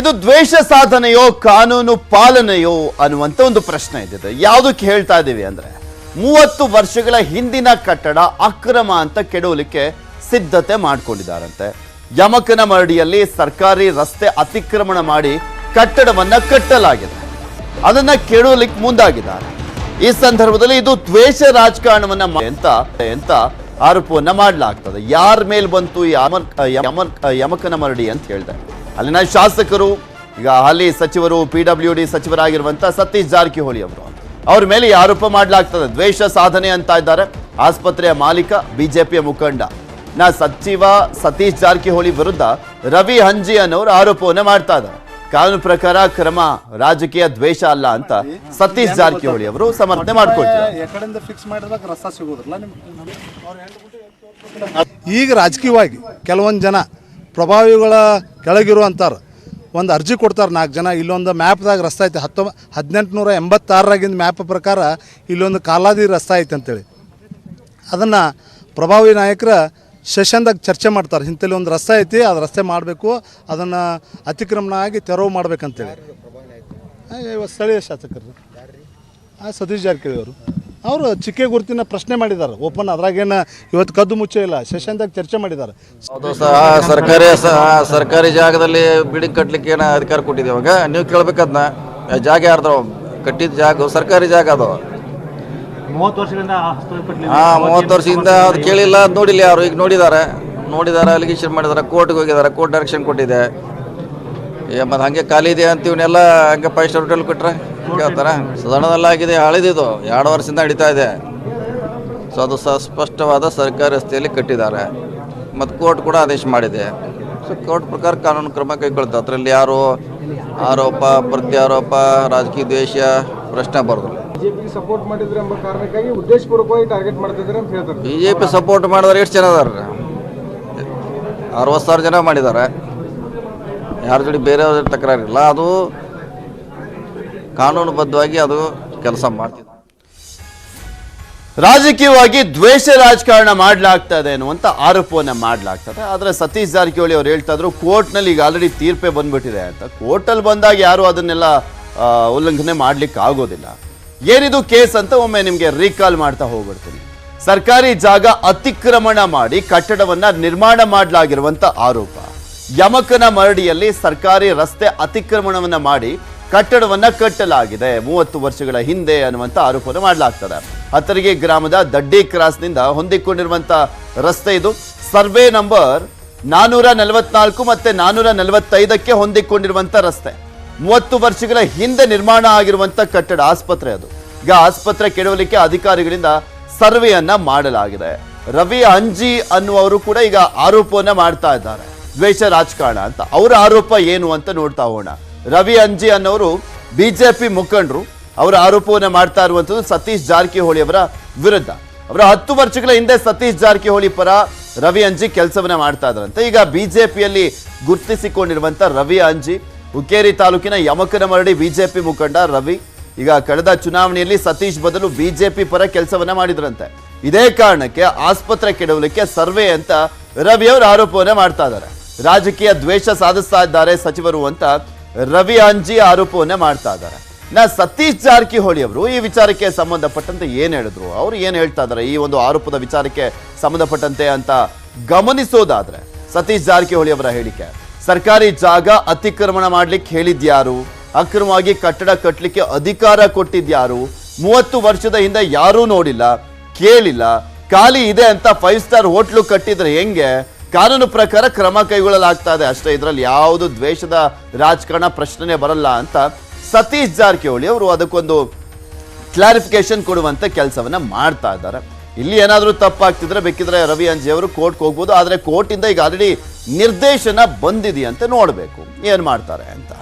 ಇದು ದ್ವೇಷ ಸಾಧನೆಯೋ ಕಾನೂನು ಪಾಲನೆಯೋ ಅನ್ನುವಂತ ಒಂದು ಪ್ರಶ್ನೆ ಇದೆ. ಯಾವುದಕ್ಕೆ ಹೇಳ್ತಾ ಇದ್ದೀವಿ ಅಂದ್ರೆ 30 ವರ್ಷಗಳ ಹಿಂದಿನ ಕಟ್ಟಡ ಅಕ್ರಮ ಅಂತ ಕೆಡವಲಿಕ್ಕೆ ಸಿದ್ಧತೆ ಮಾಡ್ಕೊಂಡಿದ್ದಾರಂತೆ. ಯಮಕನಮರಡಿಯಲ್ಲಿ ಸರ್ಕಾರಿ ರಸ್ತೆ ಅತಿಕ್ರಮಣ ಮಾಡಿ ಕಟ್ಟಡವನ್ನ ಕಟ್ಟಲಾಗಿದೆ, ಅದನ್ನ ಕೆಡವಲಿಕ್ಕೆ ಮುಂದಾಗಿದ್ದಾರೆ. ಈ ಸಂದರ್ಭದಲ್ಲಿ ಇದು ದ್ವೇಷ ರಾಜಕಾರಣವನ್ನ ಅಂತ ಆರೋಪವನ್ನ ಮಾಡಲಾಗ್ತದೆ. ಯಾರ ಮೇಲೆ ಬಂತು ಯಮಕನಮರಡಿ ಅಂತ ಹೇಳಿದೆ. ಅಲ್ಲಿನ ಶಾಸಕರು, ಈಗ ಹಾಲಿ ಸಚಿವರು, PWD ಸಚಿವರಾಗಿರುವಂತ ಸತೀಶ್ ಜಾರಕಿಹೊಳಿ ಅವರು, ಅವ್ರ ಮೇಲೆ ಈ ಆರೋಪ ಮಾಡಲಾಗ್ತದೆ. ದ್ವೇಷ ಸಾಧನೆ ಅಂತ ಇದ್ದಾರೆ. ಆಸ್ಪತ್ರೆಯ ಮಾಲೀಕ, ಬಿಜೆಪಿಯ ಮುಖಂಡ ಸಚಿವ ಸತೀಶ್ ಜಾರಕಿಹೊಳಿ ವಿರುದ್ಧ ರವಿ ಹಂಜಿ ಅನ್ನೋರು ಆರೋಪವನ್ನ ಮಾಡ್ತಾ ಇದ್ದಾರೆ. ಕಾನೂನು ಪ್ರಕಾರ ಕ್ರಮ ರಾಜಕೀಯ ದ್ವೇಷ ಅಲ್ಲ ಅಂತ ಸತೀಶ್ ಜಾರಕಿಹೊಳಿ ಅವರು ಸಮರ್ಥನೆ ಮಾಡ್ಕೊಳ್ತಾರೆ. ಈಗ ರಾಜಕೀಯವಾಗಿ ಕೆಲವೊಂದು ಜನ ಪ್ರಭಾವಿಗಳ ಕೆಳಗಿರುವಂತಾರ ಒಂದು ಅರ್ಜಿ ಕೊಡ್ತಾರೆ. 4 ಜನ ಇಲ್ಲೊಂದು ಮ್ಯಾಪ್ದಾಗ ರಸ್ತೆ ಐತೆ, 1886ರಾಗಿಂದ ಮ್ಯಾಪ್ ಪ್ರಕಾರ ಇಲ್ಲೊಂದು ಕಾಲಾದಿ ರಸ್ತೆ ಐತೆ ಅಂತೇಳಿ ಅದನ್ನು ಪ್ರಭಾವಿ ನಾಯಕರ ಸೆಷನ್ದಾಗ ಚರ್ಚೆ ಮಾಡ್ತಾರೆ. ಇಂಥಲ್ಲಿ ಒಂದು ರಸ್ತೆ ಐತಿ, ಅದು ರಸ್ತೆ ಮಾಡಬೇಕು, ಅದನ್ನು ಅತಿಕ್ರಮಣ ಆಗಿ ತೆರವು ಮಾಡ್ಬೇಕಂತೇಳಿ ಸ್ಥಳೀಯ ಶಾಸಕರು ಸತೀಶ್ ಜಾರಕಿಹೊಳಿ ಅವರು ಚಿಕ್ಕೆ ಗುರುತಿನ ಪ್ರಶ್ನೆ ಮಾಡಿದ್ದಾರೆ ಓಪನ್. ಅದ್ರಾಗೇನು ಇವತ್ತು ಕದ್ದು ಮುಚ್ಚೆ ಇಲ್ಲ, ಸೆಷನ್ದಾಗ ಚರ್ಚೆ ಮಾಡಿದ್ದಾರೆ. ಹೌದು ಸರ್ಕಾರಿ ಜಾಗದಲ್ಲಿ ಬಿಲ್ಡಿಂಗ್ ಕಟ್ಟಲಿಕ್ಕೆ ಏನೋ ಅಧಿಕಾರ ಕೊಟ್ಟಿದ್ದೀವಿ. ಇವಾಗ ನೀವು ಕೇಳಬೇಕದನ್ನ ಜಾಗ ಯಾರ್ದು ಕಟ್ಟಿದ ಜಾಗ ಸರ್ಕಾರಿ ಜಾಗ ಅದು 30 ವರ್ಷದಿಂದ 30 ವರ್ಷದಿಂದ ಅದು ಕೇಳಿಲ್ಲ, ನೋಡಿಲ್ಲ ಯಾರು. ಈಗ ನೋಡಿದ್ದಾರೆ ಅಲಿಗೇಷನ್ ಮಾಡಿದ್ದಾರೆ, ಕೋರ್ಟ್ಗೆ ಹೋಗಿದ್ದಾರೆ, ಕೋರ್ಟ್ ಡೈರೆಕ್ಷನ್ ಕೊಟ್ಟಿದೆ. ಮತ್ತು ಹಂಗೆ ಖಾಲಿ ಇದೆ ಅಂತ ಇವನ್ನೆಲ್ಲ ಹಂಗೆ 5 ಸ್ಟಾರ್ ಹೋಟೆಲ್ ಕೊಟ್ಟರೆ ಕೇಳ್ತಾರೆ. ಸದನದಲ್ಲ ಆಗಿದೆ, ಹಳಿದಿದ್ದು 2 ವರ್ಷದಿಂದ ನಡೀತಾ ಇದೆ. ಸೊ ಅದು ಸ್ಪಷ್ಟವಾದ ಸರ್ಕಾರಿ ರಸ್ತೆಯಲ್ಲಿ ಕಟ್ಟಿದ್ದಾರೆ ಮತ್ತು ಕೋರ್ಟ್ ಕೂಡ ಆದೇಶ ಮಾಡಿದೆ. ಸೊ ಕೋರ್ಟ್ ಪ್ರಕಾರ ಕಾನೂನು ಕ್ರಮ ಕೈಗೊಳ್ತಾರೆ. ಅದರಲ್ಲಿ ಯಾರು ಆರೋಪ ಪ್ರತ್ಯಾರೋಪ ರಾಜಕೀಯ ದ್ವೇಷ ಪ್ರಶ್ನೆ ಬರೋದಿಲ್ಲ. ಬಿಜೆಪಿಗೆ ಸಪೋರ್ಟ್ ಮಾಡಿದ್ರೆ ಎಂಬ ಕಾರಣಕ್ಕಾಗಿ ಉದ್ದೇಶಪೂರ್ವಕವಾಗಿ ಟಾರ್ಗೆಟ್ ಮಾಡ್ತಿದ್ದಾರೆ ಅಂತ ಹೇಳ್ತಾರೆ. ಬಿಜೆಪಿ ಸಪೋರ್ಟ್ ಮಾಡಿದ್ರೆ ಎಷ್ಟು ಜನ ಅದಾರ? 60,000 ಜನ ಮಾಡಿದ್ದಾರೆ. ಯಾರ ಜೋಡಿ ಬೇರೆ ತಕರಾರಿಲ್ಲ. ಅದು ಕಾನೂನುಬದ್ಧವಾಗಿ ಅದು ಕೆಲಸ ಮಾಡ್ತಿದೆ. ರಾಜಕೀಯವಾಗಿ ದ್ವೇಷ ರಾಜಕಾರಣ ಮಾಡಲಾಗ್ತದೆ ಅನ್ನುವಂಥ ಆರೋಪವನ್ನ ಮಾಡಲಾಗ್ತದೆ. ಆದರೆ ಸತೀಶ್ ಜಾರಕಿಹೊಳಿ ಅವರು ಹೇಳ್ತಾ ಇದ್ರು ಕೋರ್ಟ್ನಲ್ಲಿ ಈಗ ಆಲ್ರೆಡಿ ತೀರ್ಪೇ ಬಂದ್ಬಿಟ್ಟಿದೆ ಅಂತ. ಕೋರ್ಟಲ್ಲಿ ಬಂದಾಗ ಯಾರು ಅದನ್ನೆಲ್ಲ ಉಲ್ಲಂಘನೆ ಮಾಡ್ಲಿಕ್ಕೆ ಆಗೋದಿಲ್ಲ. ಏನಿದು ಕೇಸ್ ಅಂತ ಒಮ್ಮೆ ನಿಮಗೆ ರೀಕಾಲ್ ಮಾಡ್ತಾ ಹೋಗ್ಬಿಡ್ತೀನಿ. ಸರ್ಕಾರಿ ಜಾಗ ಅತಿಕ್ರಮಣ ಮಾಡಿ ಕಟ್ಟಡವನ್ನ ನಿರ್ಮಾಣ ಮಾಡಲಾಗಿರುವಂತ ಆರೋಪ. ಯಮಕನಮರಡಿಯಲ್ಲಿ ಸರ್ಕಾರಿ ರಸ್ತೆ ಅತಿಕ್ರಮಣವನ್ನ ಮಾಡಿ ಕಟ್ಟಡವನ್ನ ಕಟ್ಟಲಾಗಿದೆ 30 ವರ್ಷಗಳ ಹಿಂದೆ ಅನ್ನುವಂಥ ಆರೋಪವನ್ನು ಮಾಡಲಾಗ್ತದೆ. ಹತ್ತರಿಗೆ ಗ್ರಾಮದ ದಡ್ಡಿ ಕ್ರಾಸ್ನಿಂದ ಹೊಂದಿಕೊಂಡಿರುವಂತ ರಸ್ತೆ ಇದು. ಸರ್ವೆ ನಂಬರ್ 444 ಮತ್ತೆ 445ಕ್ಕೆ ಹೊಂದಿಕೊಂಡಿರುವಂತ ರಸ್ತೆ. 30 ವರ್ಷಗಳ ಹಿಂದೆ ನಿರ್ಮಾಣ ಆಗಿರುವಂತ ಕಟ್ಟಡ ಆಸ್ಪತ್ರೆ ಅದು. ಈಗ ಆಸ್ಪತ್ರೆ ಕೆಡವಲಿಕ್ಕೆ ಅಧಿಕಾರಿಗಳಿಂದ ಸರ್ವೆಯನ್ನ ಮಾಡಲಾಗಿದೆ. ರವಿ ಹಂಜಿ ಅನ್ನುವರು ಕೂಡ ಈಗ ಆರೋಪವನ್ನ ಮಾಡ್ತಾ ಇದ್ದಾರೆ ದ್ವೇಷ ರಾಜಕಾರಣ ಅಂತ. ಅವರ ಆರೋಪ ಏನು ಅಂತ ನೋಡ್ತಾ ಹೋಗೋಣ. ರವಿ ಹಂಜಿ ಅನ್ನೋರು ಬಿಜೆಪಿ ಮುಖಂಡರು. ಅವರ ಆರೋಪವನ್ನ ಮಾಡ್ತಾ ಇರುವಂತದ್ದು ಸತೀಶ್ ಜಾರಕಿಹೊಳಿ ಅವರ ವಿರುದ್ಧ. ಅವರ 10 ವರ್ಷಗಳ ಹಿಂದೆ ಸತೀಶ್ ಜಾರಕಿಹೊಳಿ ಪರ ರವಿ ಹಂಜಿ ಕೆಲಸವನ್ನ ಮಾಡ್ತಾ ಇದ್ರಂತೆ. ಈಗ ಬಿಜೆಪಿಯಲ್ಲಿ ಗುರುತಿಸಿಕೊಂಡಿರುವಂತ ರವಿ ಹಂಜಿ ಹುಕ್ಕೇರಿ ತಾಲೂಕಿನ ಯಮಕನಮರಡಿ ಬಿಜೆಪಿ ಮುಖಂಡ ರವಿ ಈಗ ಕಳೆದ ಚುನಾವಣೆಯಲ್ಲಿ ಸತೀಶ್ ಬದಲು ಬಿಜೆಪಿ ಪರ ಕೆಲಸವನ್ನ ಮಾಡಿದ್ರಂತೆ. ಇದೇ ಕಾರಣಕ್ಕೆ ಆಸ್ಪತ್ರೆ ಕೆಡವಲಿಕ್ಕೆ ಸರ್ವೆ ಅಂತ ರವಿ ಅವರು ಆರೋಪವನ್ನ ಮಾಡ್ತಾ ಇದ್ದಾರೆ. ರಾಜಕೀಯ ದ್ವೇಷ ಸಾಧಿಸ್ತಾ ಇದ್ದಾರೆ ಸಚಿವರು ಅಂತ ರವಿ ಹಂಜಿ ಆರೋಪವನ್ನ ಮಾಡ್ತಾ ಇದ್ದಾರೆ. ಸತೀಶ್ ಜಾರಕಿಹೊಳಿ ಅವರು ಈ ವಿಚಾರಕ್ಕೆ ಸಂಬಂಧಪಟ್ಟಂತೆ ಏನ್ ಹೇಳಿದ್ರು, ಅವ್ರು ಏನ್ ಹೇಳ್ತಾ ಇದ್ದಾರೆ ಈ ಒಂದು ಆರೋಪದ ವಿಚಾರಕ್ಕೆ ಸಂಬಂಧಪಟ್ಟಂತೆ ಅಂತ ಗಮನಿಸೋದಾದ್ರೆ, ಸತೀಶ್ ಜಾರಕಿಹೊಳಿ ಅವರ ಹೇಳಿಕೆ, ಸರ್ಕಾರಿ ಜಾಗ ಅತಿಕ್ರಮಣ ಮಾಡ್ಲಿಕ್ಕೆ ಹೇಳಿದ್ಯಾರು, ಅಕ್ರಮವಾಗಿ ಕಟ್ಟಡ ಕಟ್ಟಲಿಕ್ಕೆ ಅಧಿಕಾರ ಕೊಟ್ಟಿದ್ಯಾರು, 30 ವರ್ಷದ ಹಿಂದೆ ಯಾರೂ ನೋಡಿಲ್ಲ ಕೇಳಿಲ್ಲ, ಖಾಲಿ ಇದೆ ಅಂತ 5 ಸ್ಟಾರ್ ಹೋಟ್ಲು ಕಟ್ಟಿದ್ರೆ ಹೆಂಗೆ, ಕಾನೂನು ಪ್ರಕಾರ ಕ್ರಮ ಕೈಗೊಳ್ಳಲಾಗ್ತಾ ಇದೆ ಅಷ್ಟೇ, ಇದರಲ್ಲಿ ಯಾವುದು ದ್ವೇಷದ ರಾಜಕಾರಣ ಪ್ರಶ್ನೆ ಬರಲ್ಲ ಅಂತ ಸತೀಶ್ ಜಾರಕಿಹೊಳಿ ಅವರು ಅದಕ್ಕೊಂದು ಕ್ಲಾರಿಫಿಕೇಶನ್ ಕೊಡುವಂತ ಕೆಲಸವನ್ನ ಮಾಡ್ತಾ ಇದ್ದಾರೆ. ಇಲ್ಲಿ ಏನಾದರೂ ತಪ್ಪಾಗ್ತಿದ್ರೆ ಬೇಕಿದ್ರೆ ರವಿ ಹಂಜಿ ಅವರು ಕೋರ್ಟ್ಗೆ ಹೋಗ್ಬೋದು. ಆದರೆ ಕೋರ್ಟಿಂದ ಈಗ ಆಲ್ರೆಡಿ ನಿರ್ದೇಶನ ಬಂದಿದೆಯಂತೆ, ನೋಡಬೇಕು ಏನ್ ಮಾಡ್ತಾರೆ ಅಂತ.